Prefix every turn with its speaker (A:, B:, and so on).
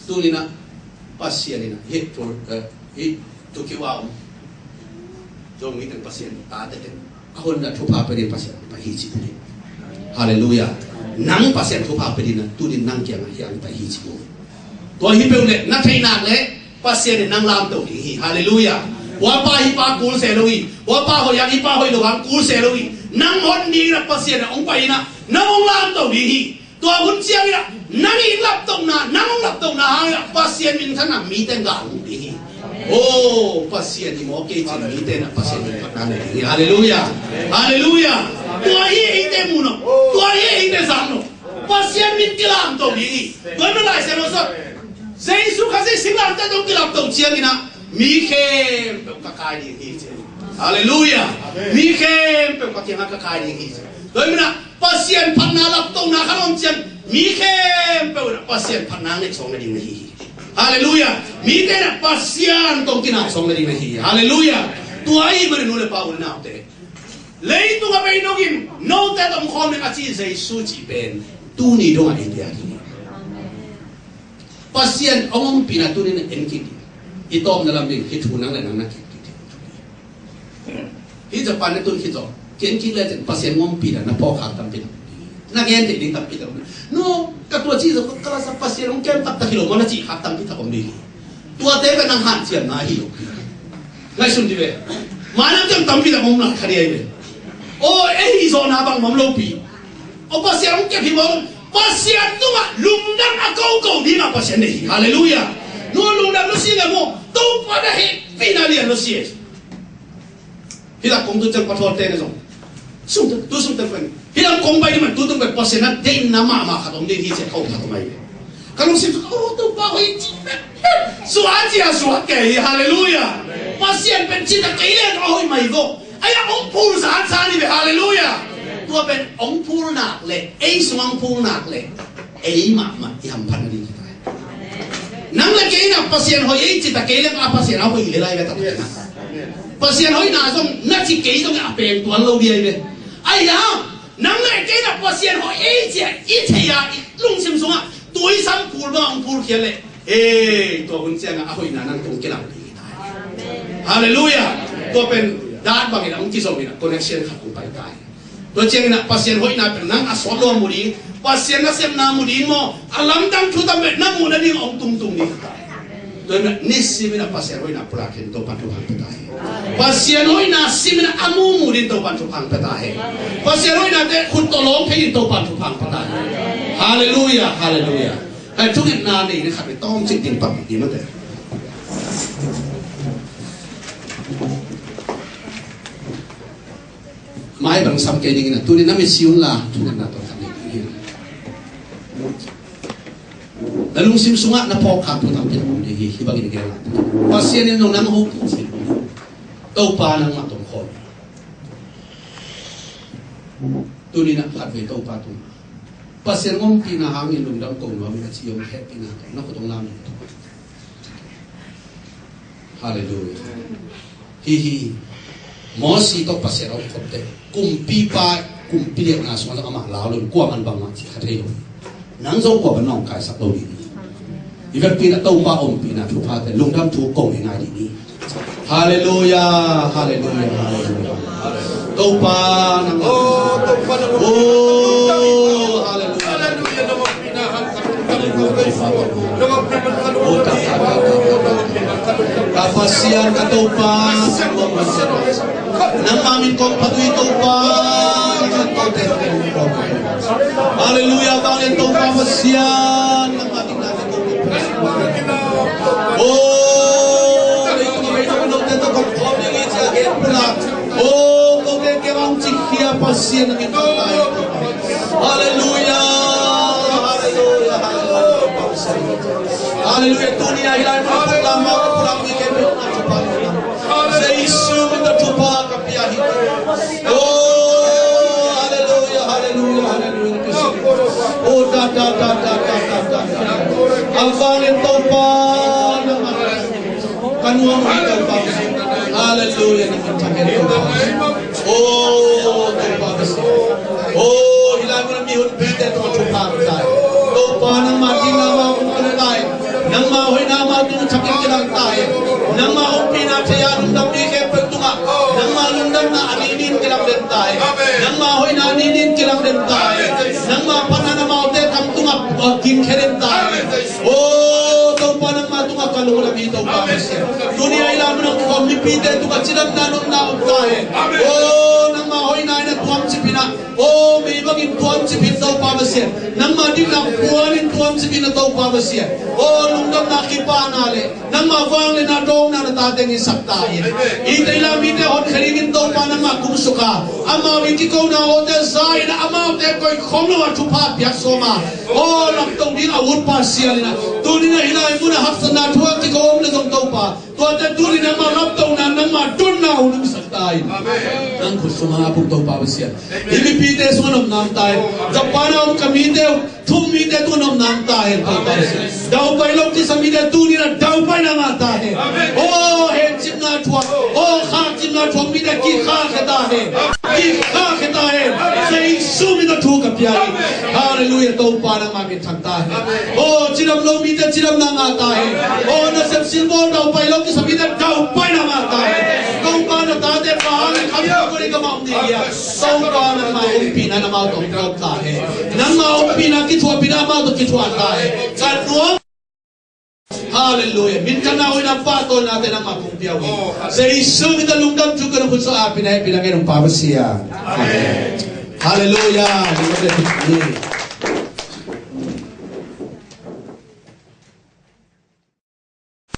A: tu ni na pasien ni na hit for hit tu kiwa jom ni teng pasien ta te ahon na thupa pe pasien pa hi chi ni hallelujah nang pasien thupa pe na tu ni nang kyang hiang pa hi chi to hi pe le na thai nak le pasien ni nang lam to hi hallelujah wa pa hi pa kul se loi wa pa ho yang hi pa ho lo hang kul se loi nang hon ni na pasien na ong pa ina nang ong lam to hi to hun chiang ina nang i lap to na nang ong lap to na hang pasien min thana mi ten ga ong hi oh pasien ni mo ke chi mi ten na pasien ni na ni hallelujah hallelujah to hi te mu no to hi te sang no pasien min kilam to hi to na lai se no so Jesus kasi silang ta dong kilap tong chiang ina Mikem pe kakai ni hi hallelujah Mikem pe kakiang kakai ni hi doi mina pasien panna lap tong na kanom chiang Mikem pe pasien panna ni chong ni hi hallelujah mi te na pasien tong kina chong ni hi hallelujah tuai ber no le paul na te lei tu ga be nogin no te tong khom ni ka chi Jesus chi ben tu ni dong ai dia pasien ongom pina tunin enkiti itom dalam ding hitunang le nang nakiti hi japan ne tun hi jo kenki le pasien ngom pina na po kha tam pin na gen te ding tam pin no ka tua chi zo kala sa pasien ong kem tak kilo mana chi kha tam pin ta kom ni tua te ka nang han chian na hi lo ngai sun di ve manam kem tam pin ta ngom na khari ai ve o e hi zo na bang mom lo pi o pasien ong kem hi mo pasien tu ma lumdang akau di na pasien ni hallelujah no lumdang lu singa mo tu pada he finalian lu sie hila kong tu jang patol te ne so sum tu sum te fen hila kong bai man tu tu ba pasien na de na ma khatom de hi che khau khatom ai kalong sim oh tu pa hoi chi suat ya suat ke hallelujah pasien pen chi ta ke le hoi mai go aya ong pul sa ni be hallelujahตัวเป็นองค์พูนหนักเลยไอ้สวงพูนหนักเลยไอ้หมาทำพันธุ์ดีนั่งเลยเกย์นะภาษาหอยจิตตะเกย์เลยภาษาหอยเลยอะไรแบบนั้นภาษาหอยน่าส่งนักจิตเกย์ต้องเอาเป็นตัวเราเดียวเลยไอ้ยานั่งเลยเกย์นะภาษาหอยจิตอีเทียลุงซิมซุงอ่ะตัวอีสังพูดบ้างพูดเขียนเลยตัวคนเสียงอ่ะหอยน่านั่งตรงเกล้าดีฮาเลลูยาตัวเป็นดาร์บางอย่างองค์ที่สองนี่นะคอนเนคชั่นขับไปไกลตัวเจงนะpasien hoi na pen nang asot lo muri pasien na sem na muri mo alam tang thu tam bet na mu na ding ong tung ni to na nisi na pasien hoi na pula ken to pan tu hang petai pasien hoi na sim na amu mu din to pan tu hang petai pasien hoi na te khun to long phe to pan tu hang petai hallelujah hallelujah ai thuk na ni kha be tong ching ting pam di ma te mai bang sam ke ding na tu ni na mi siun la tu na to kan ni dalung sim sunga na po kha tu tam pin ni hi bagi ni ke la pasien ni no nam ho to pa nang ma tong khol tu ni na phat ve to pa tu pasien ngom pi na hang ni lum dang ko no mi na chi yom he pi na ko tong lam hallelujah hi mo si to pasien ong khop te kumpi pa kumpi dia na so ma lao lun kwa man bang ma chi kha thei nang zo kwa ban nong kai sak lo ni ibe pi na to pa om pi na thu pha te lung dam thu kong ngai ni hallelujah hallelujah hallelujah to pa nang to pa na hallelujah hallelujah no pi na ham sak no ma pi man kalu ka pasian ka to pa nang mamin kong patuloy to pa hallelujah bangin to pa pasyan nang mamin natin oh ito may nakulog na ito kong komingin siya kaya pula oh kung kaya chikya pasyan nang ito tayo hallelujah hallelujah hallelujah dunia hilay mo lamang pulang weekend sa isu kita tupa kapiyahin oh hallelujah hallelujah hallelujah oh da alfangin tupa kanuang tupa hallelujah oh tupa oh hilay mo na mihon bite tupa tupa ng mating naman kung ano tayo nang sian ta oh tau pa nang matunga kalungan na bitaw pa siya dunia ilam ng komipite tu kacilam nanon na tahe oh nang mahoy na ina tuam sipina oh may ibang tuam sipin daw pa siya nang mading na puwanin tuam sipina daw pa siya oh lungdam na kipanale nang mawang na dong na natateng isaktahin itay lang ite hot kharingin daw pa nang makumsuka ama wikikaw na hotel zain ama te koy khomlo chupa piak soma oh laktong ding awut pa siya na tuni na hilay muna hapsan na tuwa kikaw na dong daw pa tuwa te tuni na malaptong na nang madun na unang isaktahin nang kusuma apong daw pa siya ibipite sunom nam tayo japana om kamite tumite tunom nam tayo daw pa ilok ti samite tuni na daw pa na mata hai oh he chimna tuwa oh kha chimna tuwa mite ki kha khata hai sei sumi na thu ka pyari hallelujah daw pa na mamin thakta hai oh chiram lo mite chiram na ngata hai oh na sep silbol daw pa ilok ti samite daw pa na mata hai daw pa na tate pa ang khamya ko ri ka maum ni ya daw pa na maum pina na mau tong daw ta hai nang maum pina ki thua pina mau to ki thua ta hai kan nuam hallelujah minta na hoy na pato natin ang mapungpiyawi sa isu kita lungdam juga ng sa apin ay pinagay ng pamasiya amen hallelujah